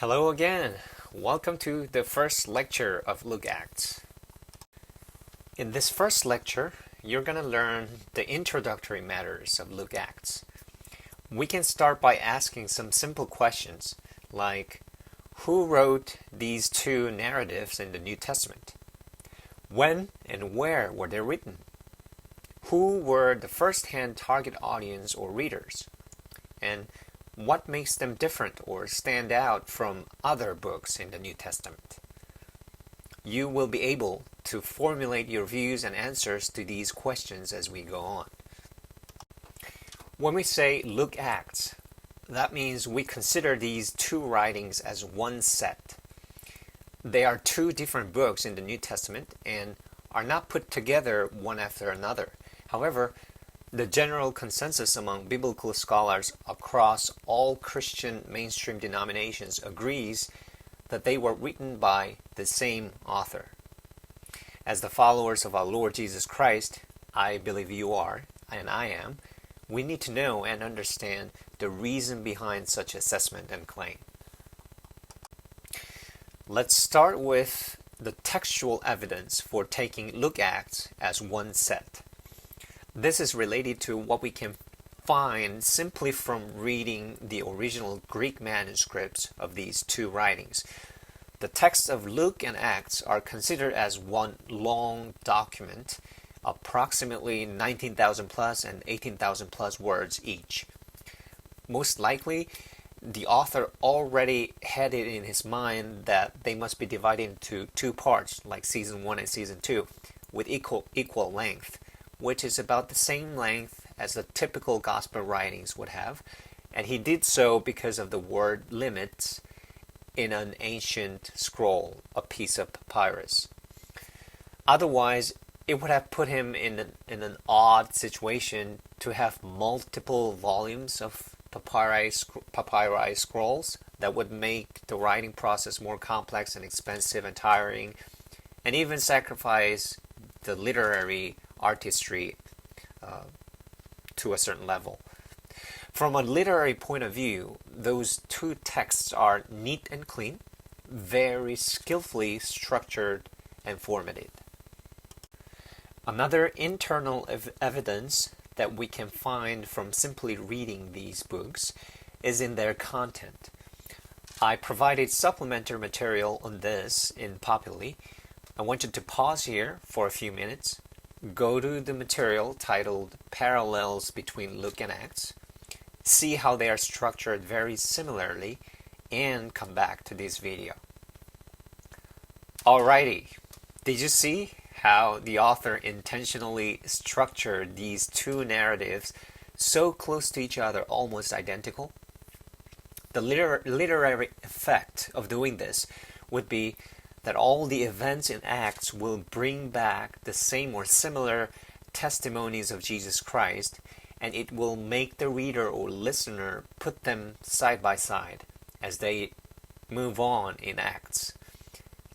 Hello again. Welcome to the first lecture of Luke-Acts. In this first lecture, you're going to learn the introductory matters of Luke-Acts. We can start by asking some simple questions like, who wrote these two narratives in the New Testament? When and where were they written? Who were the first-hand target audience or readers? And what makes them different or stand out from other books in the New Testament? You will be able to formulate your views and answers to these questions as we go on. When we say Luke-Acts, that means we consider these two writings as one set. They are two different books in the New Testament and are not put together one after another. However, the general consensus among biblical scholars across all Christian mainstream denominations agrees that they were written by the same author. As the followers of our Lord Jesus Christ, I believe you are, and I am, we need to know and understand the reason behind such assessment and claim. Let's start with the textual evidence for taking Luke-Acts as one set. This is related to what we can find simply from reading the original Greek manuscripts of these two writings. The texts of Luke and Acts are considered as one long document, approximately 19,000 plus and 18,000 plus words each. Most likely, the author already had it in his mind that they must be divided into two parts, like season 1 and season 2, with equal length, which is about the same length as the typical gospel writings would have, and he did so because of the word limits in an ancient scroll, a piece of papyrus. Otherwise, it would have put him in an odd situation to have multiple volumes of papyri scrolls that would make the writing process more complex and expensive and tiring, and even sacrifice the literary artistry to a certain level. From a literary point of view, those two texts are neat and clean, very skillfully structured and formatted. Another internal evidence that we can find from simply reading these books is in their content. I provided supplementary material on this in Populi. I want you to pause here for a few minutes, go to the material titled Parallels Between Luke and Acts, see how they are structured very similarly, and come back to this video. Alrighty, did you see how the author intentionally structured these two narratives so close to each other, almost identical? The literary effect of doing this would be that all the events in Acts will bring back the same or similar testimonies of Jesus Christ, and it will make the reader or listener put them side by side as they move on in Acts.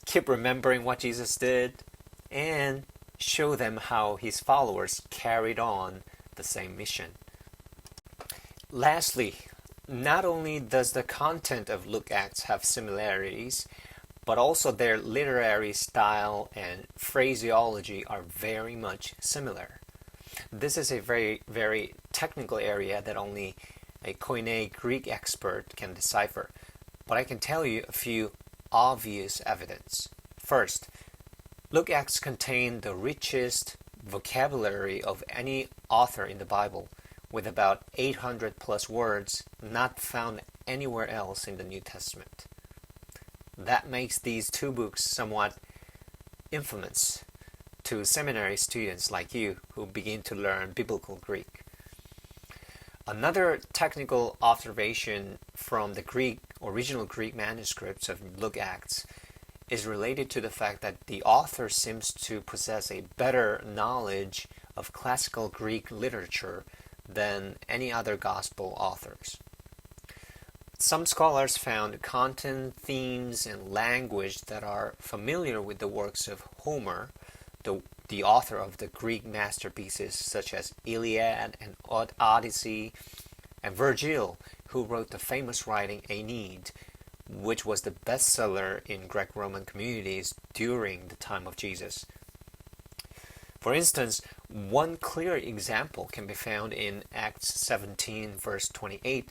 Keep remembering what Jesus did, and show them how his followers carried on the same mission. Lastly, not only does the content of Luke-Acts have similarities, but also their literary style and phraseology are very much similar. This is a very, very technical area that only a Koine Greek expert can decipher, but I can tell you a few obvious evidence. First, Luke-Acts contain the richest vocabulary of any author in the Bible, with about 800 plus words not found anywhere else in the New Testament. That makes these two books somewhat infamous to seminary students like you who begin to learn biblical Greek. Another technical observation from the original Greek manuscripts of Luke-Acts is related to the fact that the author seems to possess a better knowledge of classical Greek literature than any other gospel authors. Some scholars found content, themes, and language that are familiar with the works of Homer, the author of the Greek masterpieces such as Iliad and Odyssey, and Virgil, who wrote the famous writing Aeneid, which was the bestseller in Greco-Roman communities during the time of Jesus. For instance, one clear example can be found in Acts 17, verse 28,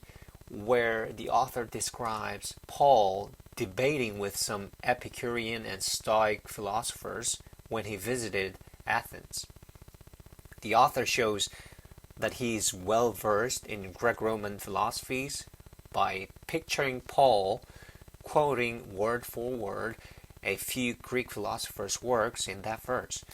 where the author describes Paul debating with some Epicurean and Stoic philosophers when he visited Athens. The author shows that he is well versed in Greco-Roman philosophies by picturing Paul quoting word for word a few Greek philosophers' works in that verse.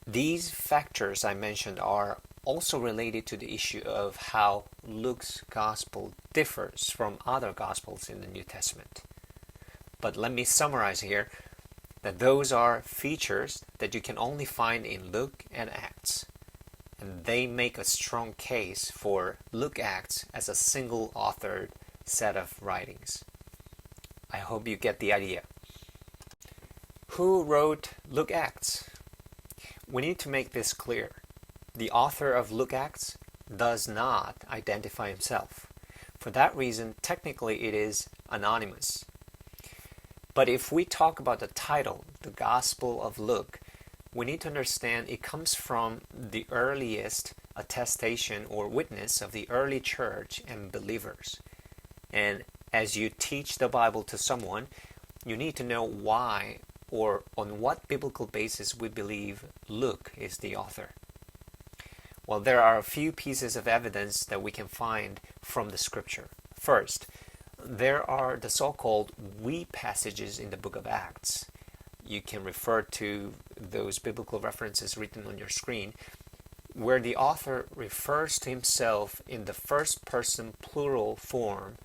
These factors I mentioned are also related to the issue of how Luke's gospel differs from other gospels in the New Testament. But let me summarize here that those are features that you can only find in Luke and Acts, and they make a strong case for Luke-Acts as a single authored set of writings. I hope you get the idea. Who wrote Luke-Acts? We need to make this clear. The author of Luke-Acts does not identify himself. For that reason, technically it is anonymous. But if we talk about the title, the Gospel of Luke, we need to understand it comes from the earliest attestation or witness of the early church and believers. And as you teach the Bible to someone, you need to know why or on what biblical basis we believe Luke is the author. Well, there are a few pieces of evidence that we can find from the scripture. First, there are the so-called we passages in the book of Acts. You can refer to those biblical references written on your screen, where the author refers to himself in the first person plural form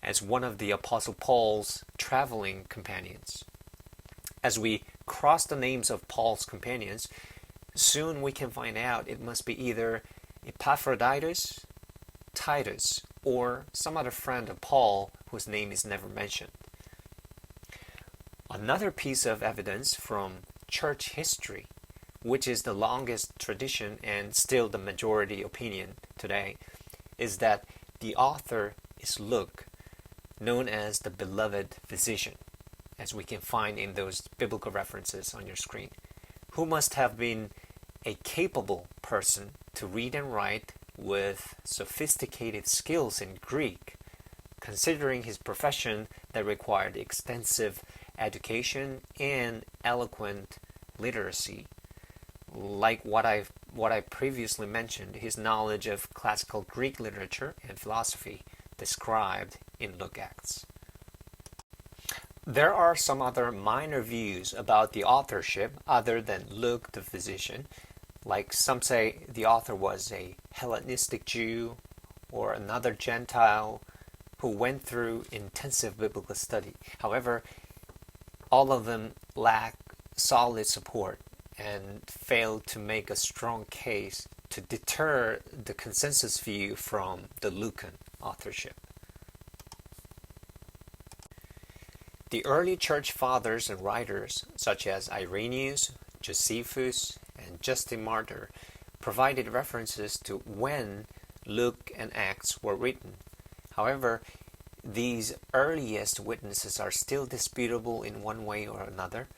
as one of the Apostle Paul's traveling companions. As we cross the names of Paul's companions, soon we can find out it must be either Epaphroditus, Titus, or some other friend of Paul whose name is never mentioned. Another piece of evidence from church history, which is the longest tradition and still the majority opinion today, is that the author is Luke, known as the beloved physician, as we can find in those biblical references on your screen, who must have been a capable person to read and write with sophisticated skills in Greek, considering his profession that required extensive education and eloquent literacy. Like what I previously mentioned, his knowledge of classical Greek literature and philosophy described in Luke-Acts. There are some other minor views about the authorship other than Luke the physician. Like some say the author was a Hellenistic Jew or another Gentile who went through intensive biblical study. However, all of them lack solid support and fail to make a strong case to deter the consensus view from the Lucan authorship. The early church fathers and writers, such as Irenaeus, Josephus, and Justin Martyr, provided references to when Luke and Acts were written. However, these earliest witnesses are still disputable in one way or another.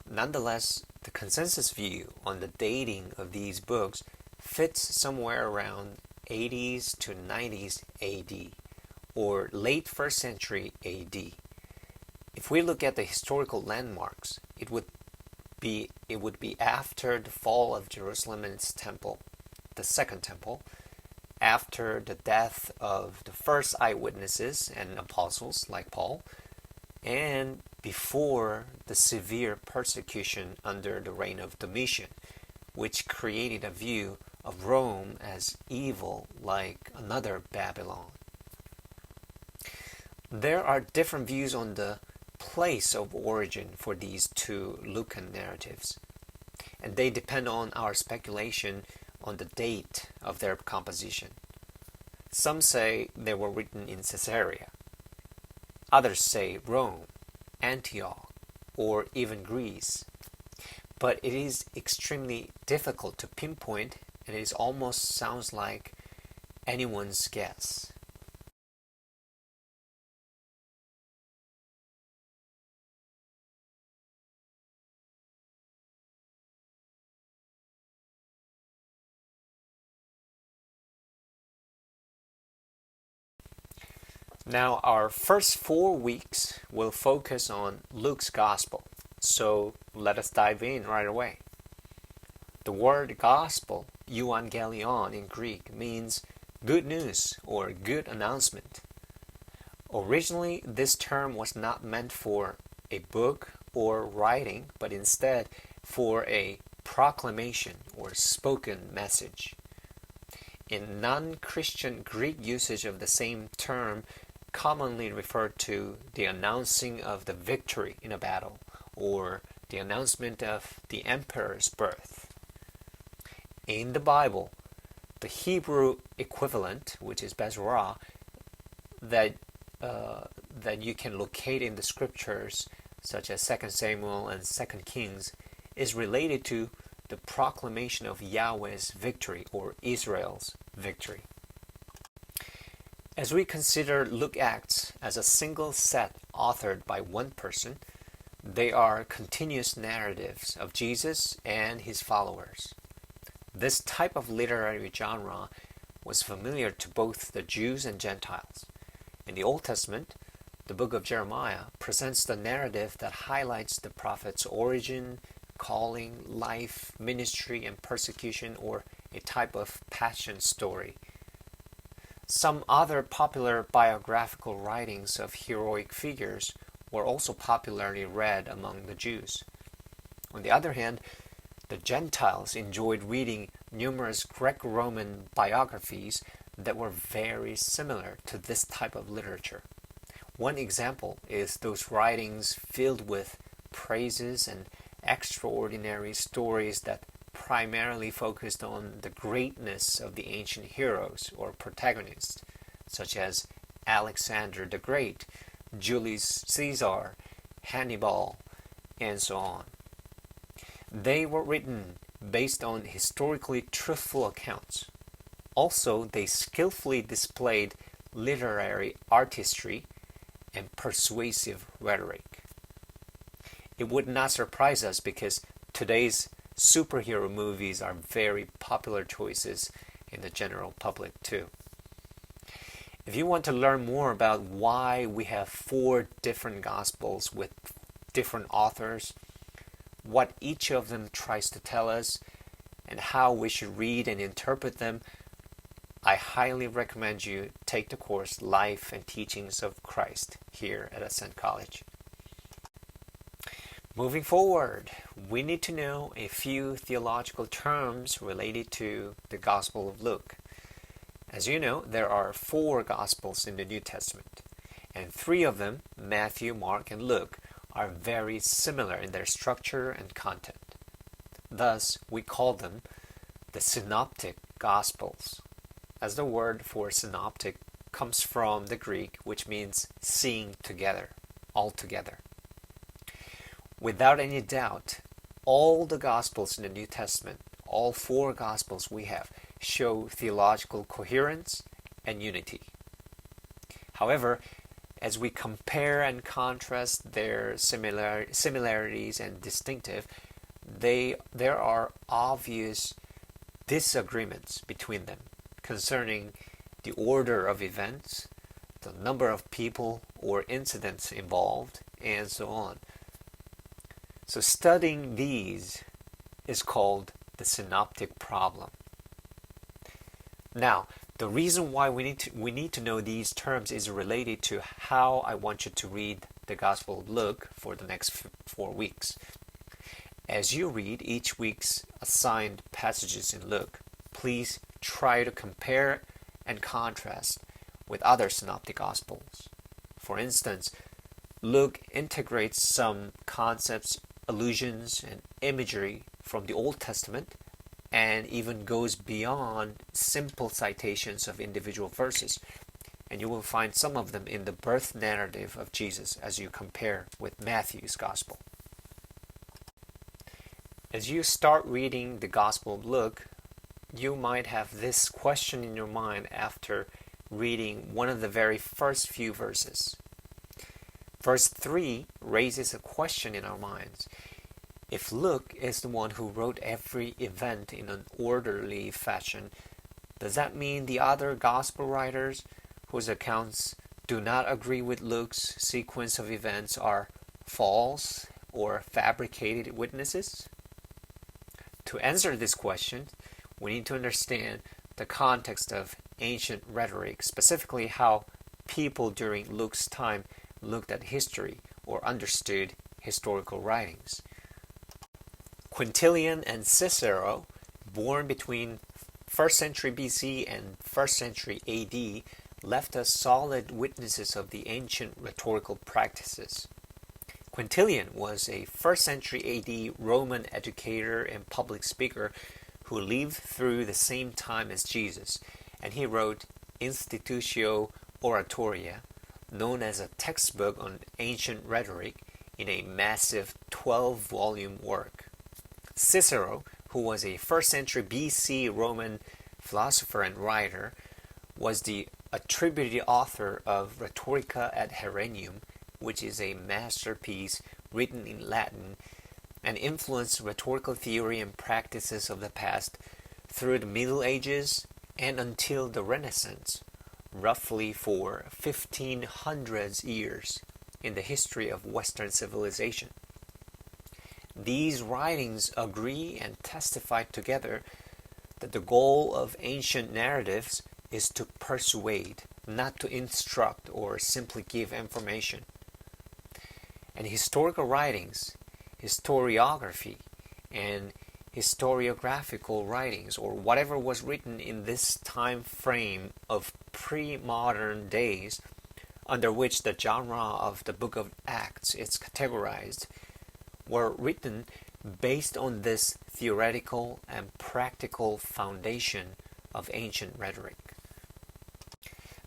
Nonetheless, the consensus view on the dating of these books fits somewhere around 80s to 90s AD, or late 1st century AD. If we look at the historical landmarks, it would be after the fall of Jerusalem and its temple, the Second Temple, after the death of the first eyewitnesses and apostles like Paul, and before the severe persecution under the reign of Domitian, which created a view of Rome as evil like another Babylon. There are different views on the place of origin for these two Lucan narratives, and they depend on our speculation on the date of their composition. Some say they were written in Caesarea. Others say Rome, Antioch, or even Greece. But it is extremely difficult to pinpoint, and it almost sounds like anyone's guess. Now, our first 4 weeks will focus on Luke's Gospel, so let us dive in right away. The word gospel, euangelion in Greek, means good news or good announcement. Originally, this term was not meant for a book or writing, but instead for a proclamation or spoken message. In non-Christian Greek usage of the same term, commonly referred to the announcing of the victory in a battle or the announcement of the emperor's birth. In the Bible, the Hebrew equivalent, which is Bezrah, that you can locate in the scriptures, such as 2 Samuel and 2 Kings, is related to the proclamation of Yahweh's victory or Israel's victory. As we consider Luke-Acts as a single set authored by one person, they are continuous narratives of Jesus and his followers. This type of literary genre was familiar to both the Jews and Gentiles. In the Old Testament, the book of Jeremiah presents the narrative that highlights the prophet's origin, calling, life, ministry, and persecution, or a type of passion story. Some other popular biographical writings of heroic figures were also popularly read among the Jews. On the other hand, the Gentiles enjoyed reading numerous Greco-Roman biographies that were very similar to this type of literature. One example is those writings filled with praises and extraordinary stories that primarily focused on the greatness of the ancient heroes or protagonists, such as Alexander the Great, Julius Caesar, Hannibal, and so on. They were written based on historically truthful accounts. Also, they skillfully displayed literary artistry and persuasive rhetoric. It would not surprise us because today's superhero movies are very popular choices in the general public too. If you want to learn more about why we have 4 different Gospels with different authors, what each of them tries to tell us, and how we should read and interpret them, I highly recommend you take the course Life and Teachings of Christ here at Ascent College. Moving forward, we need to know a few theological terms related to the Gospel of Luke. As you know, there are 4 Gospels in the New Testament, and 3 of them, Matthew, Mark, and Luke, are very similar in their structure and content. Thus, we call them the Synoptic Gospels, as the word for synoptic comes from the Greek, which means seeing together, all together. Without any doubt, all the Gospels in the New Testament, all 4 Gospels we have, show theological coherence and unity. However, as we compare and contrast their similarities and distinctive, there are obvious disagreements between them concerning the order of events, the number of people or incidents involved, and so on. So studying these is called the synoptic problem. Now, the reason why we need to know these terms is related to how I want you to read the Gospel of Luke for the next 4 weeks. As you read each week's assigned passages in Luke, please try to compare and contrast with other synoptic Gospels. For instance, Luke integrates some concepts, allusions, and imagery from the Old Testament and even goes beyond simple citations of individual verses. And you will find some of them in the birth narrative of Jesus as you compare with Matthew's Gospel. As you start reading the Gospel of Luke, you might have this question in your mind after reading one of the very first few verses. Verse 3 raises a question in our minds. If Luke is the one who wrote every event in an orderly fashion, does that mean the other Gospel writers, whose accounts do not agree with Luke's sequence of events are false or fabricated witnesses? To answer this question, we need to understand the context of ancient rhetoric, specifically how people during Luke's time looked at history or understood historical writings. Quintilian and Cicero, born between 1st century BC and 1st century AD, left us solid witnesses of the ancient rhetorical practices. Quintilian was a 1st century AD Roman educator and public speaker who lived through the same time as Jesus, and he wrote Institutio Oratoria, known as a textbook on ancient rhetoric, in a massive 12-volume work. Cicero, who was a 1st century BC Roman philosopher and writer, was the attributed author of Rhetorica ad Herennium, which is a masterpiece written in Latin and influenced rhetorical theory and practices of the past through the Middle Ages and until the Renaissance, roughly for 1500 years in the history of Western civilization. These writings agree and testify together that the goal of ancient narratives is to persuade, not to instruct or simply give information. And historical writings, historiography, and historiographical writings, or whatever was written in this time frame of pre-modern days, under which the genre of the Book of Acts is categorized, were written based on this theoretical and practical foundation of ancient rhetoric.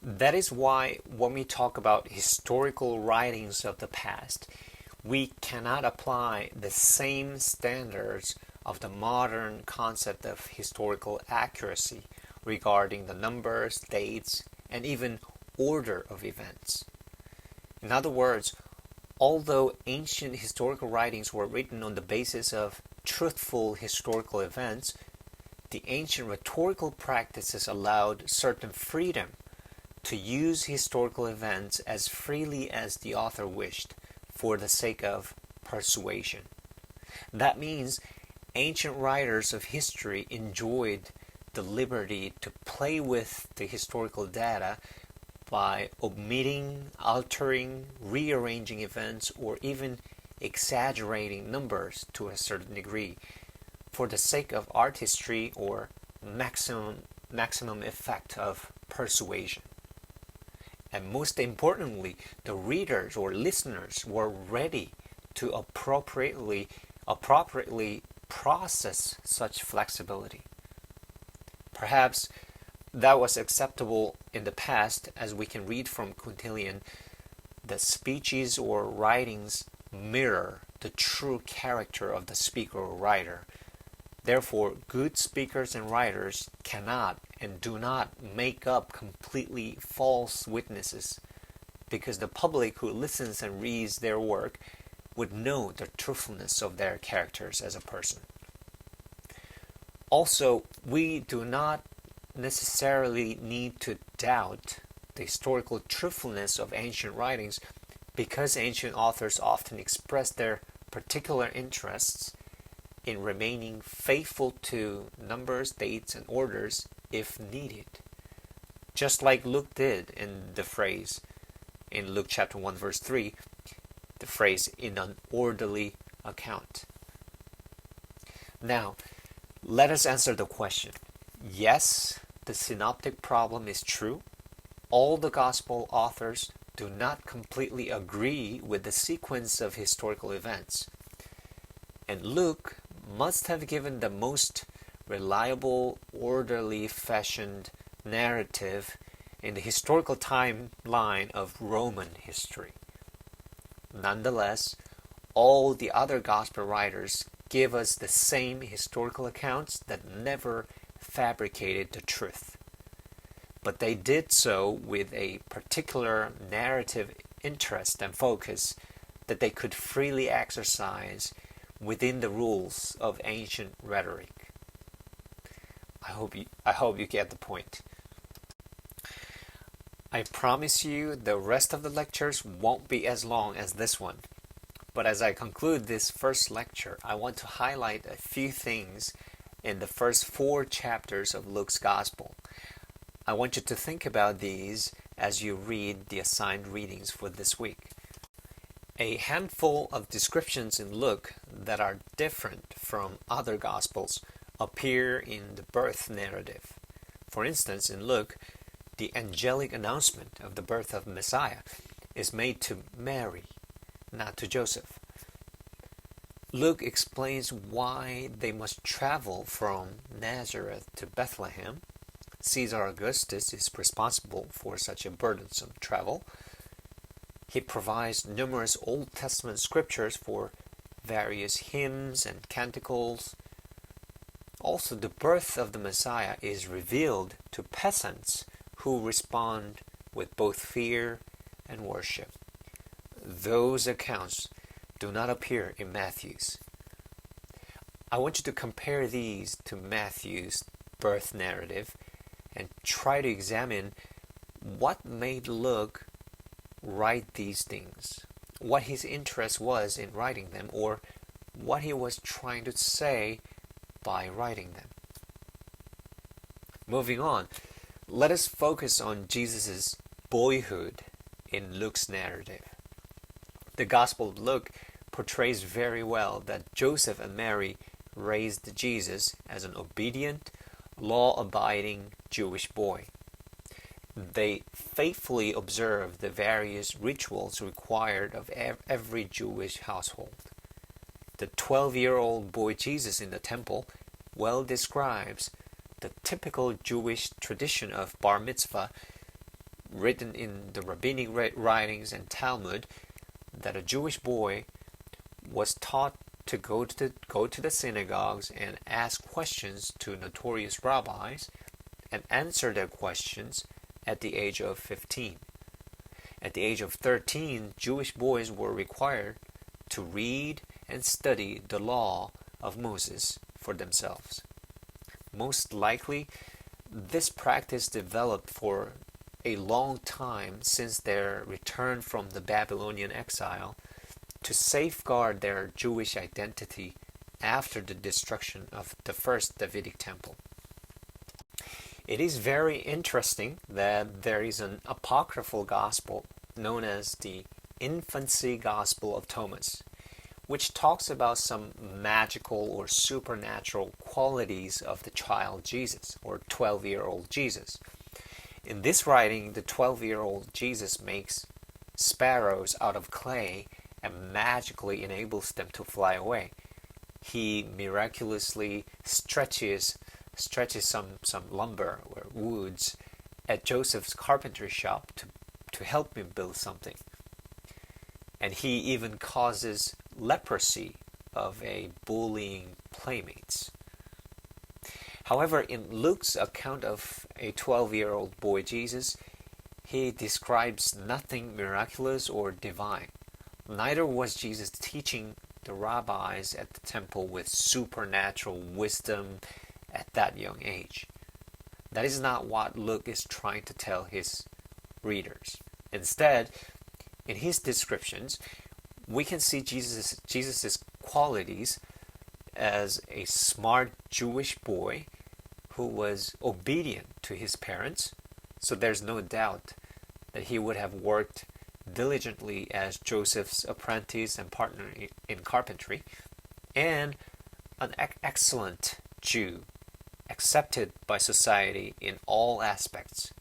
That is why when we talk about historical writings of the past, we cannot apply the same standards of the modern concept of historical accuracy regarding the numbers, dates, and even order of events. In other words, although ancient historical writings were written on the basis of truthful historical events, the ancient rhetorical practices allowed certain freedom to use historical events as freely as the author wished for the sake of persuasion. That means ancient writers of history enjoyed the liberty to play with the historical data by omitting, altering, rearranging events, or even exaggerating numbers to a certain degree for the sake of art history or maximum effect of persuasion. And most importantly, the readers or listeners were ready to appropriately process such flexibility. Perhaps that was acceptable in the past, as we can read from Quintilian, the speeches or writings mirror the true character of the speaker or writer. Therefore, good speakers and writers cannot and do not make up completely false witnesses, because the public who listens and reads their work would know the truthfulness of their characters as a person. Also, we do not necessarily need to doubt the historical truthfulness of ancient writings, because ancient authors often express their particular interests in remaining faithful to numbers, dates, and orders if needed. Just like Luke did in the phrase, in Luke chapter 1 verse 3, the phrase, in an orderly account. Now, let us answer the question. Yes, the synoptic problem is true. All the gospel authors do not completely agree with the sequence of historical events. And Luke must have given the most reliable, orderly fashioned narrative in the historical timeline of Roman history. Nonetheless, all the other gospel writers give us the same historical accounts that never fabricated the truth. But they did so with a particular narrative interest and focus that they could freely exercise within the rules of ancient rhetoric. I hope you get the point. I promise you the rest of the lectures won't be as long as this one. But as I conclude this first lecture, I want to highlight a few things in the first 4 chapters of Luke's Gospel. I want you to think about these as you read the assigned readings for this week. A handful of descriptions in Luke that are different from other Gospels appear in the birth narrative. For instance, in Luke, the angelic announcement of the birth of Messiah is made to Mary, not to Joseph. Luke explains why they must travel from Nazareth to Bethlehem. Caesar Augustus is responsible for such a burdensome travel. He provides numerous Old Testament scriptures for various hymns and canticles. Also, the birth of the Messiah is revealed to peasants who respond with both fear and worship. Those accounts do not appear in Matthew's. I want you to compare these to Matthew's birth narrative and try to examine what made Luke write these things, what his interest was in writing them, or what he was trying to say by writing them. Moving on, let us focus on Jesus' boyhood in Luke's narrative. The Gospel of Luke portrays very well that Joseph and Mary raised Jesus as an obedient, law-abiding Jewish boy. They faithfully observed the various rituals required of every Jewish household. The 12-year-old boy Jesus in the temple well describes the typical Jewish tradition of bar mitzvah written in the rabbinic writings and Talmud, that a Jewish boy was taught to go to the synagogues and ask questions to notorious rabbis and answer their questions at the age of 15. At the age of 13, Jewish boys were required to read and study the law of Moses for themselves. Most likely, this practice developed for a long time since their return from the Babylonian exile to safeguard their Jewish identity after the destruction of the first Davidic temple. It is very interesting that there is an apocryphal gospel known as the Infancy Gospel of Thomas, which talks about some magical or supernatural qualities of the child Jesus, or 12-year-old Jesus. In this writing, the 12-year-old Jesus makes sparrows out of clay and magically enables them to fly away. He miraculously stretches some lumber or woods at Joseph's carpentry shop to help him build something. And he even causes leprosy of a bullying playmates. However, in Luke's account of a 12-year-old boy Jesus, he describes nothing miraculous or divine. Neither was Jesus teaching the rabbis at the temple with supernatural wisdom at that young age. That is not what Luke is trying to tell his readers. Instead, in his descriptions, we can see Jesus' qualities as a smart Jewish boy who was obedient to his parents, so there's no doubt that he would have worked diligently as Joseph's apprentice and partner in carpentry, and an excellent Jew, accepted by society in all aspects.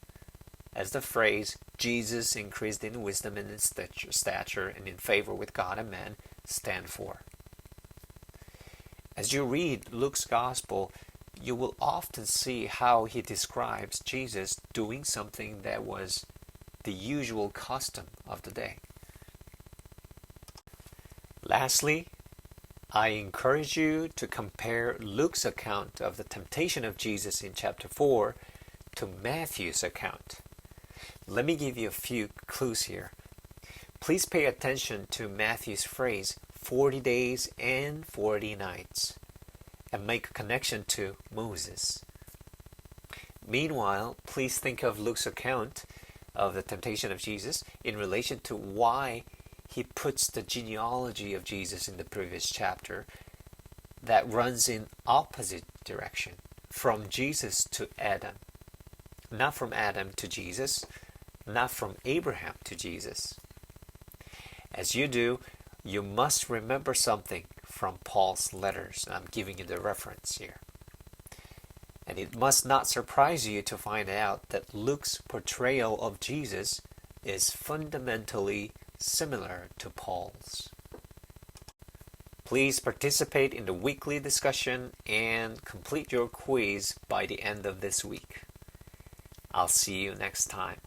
As the phrase, Jesus increased in wisdom and in stature and in favor with God and man, stand for. As you read Luke's Gospel, you will often see how he describes Jesus doing something that was the usual custom of the day. Lastly, I encourage you to compare Luke's account of the temptation of Jesus in chapter 4 to Matthew's account. Let me give you a few clues here. Please pay attention to Matthew's phrase, 40 days and 40 nights, and make a connection to Moses. Meanwhile, please think of Luke's account of the temptation of Jesus in relation to why he puts the genealogy of Jesus in the previous chapter that runs in opposite direction, from Jesus to Adam. Not from Adam to Jesus, not from Abraham to Jesus. As you do, you must remember something from Paul's letters. I'm giving you the reference here. And it must not surprise you to find out that Luke's portrayal of Jesus is fundamentally similar to Paul's. Please participate in the weekly discussion and complete your quiz by the end of this week. I'll see you next time.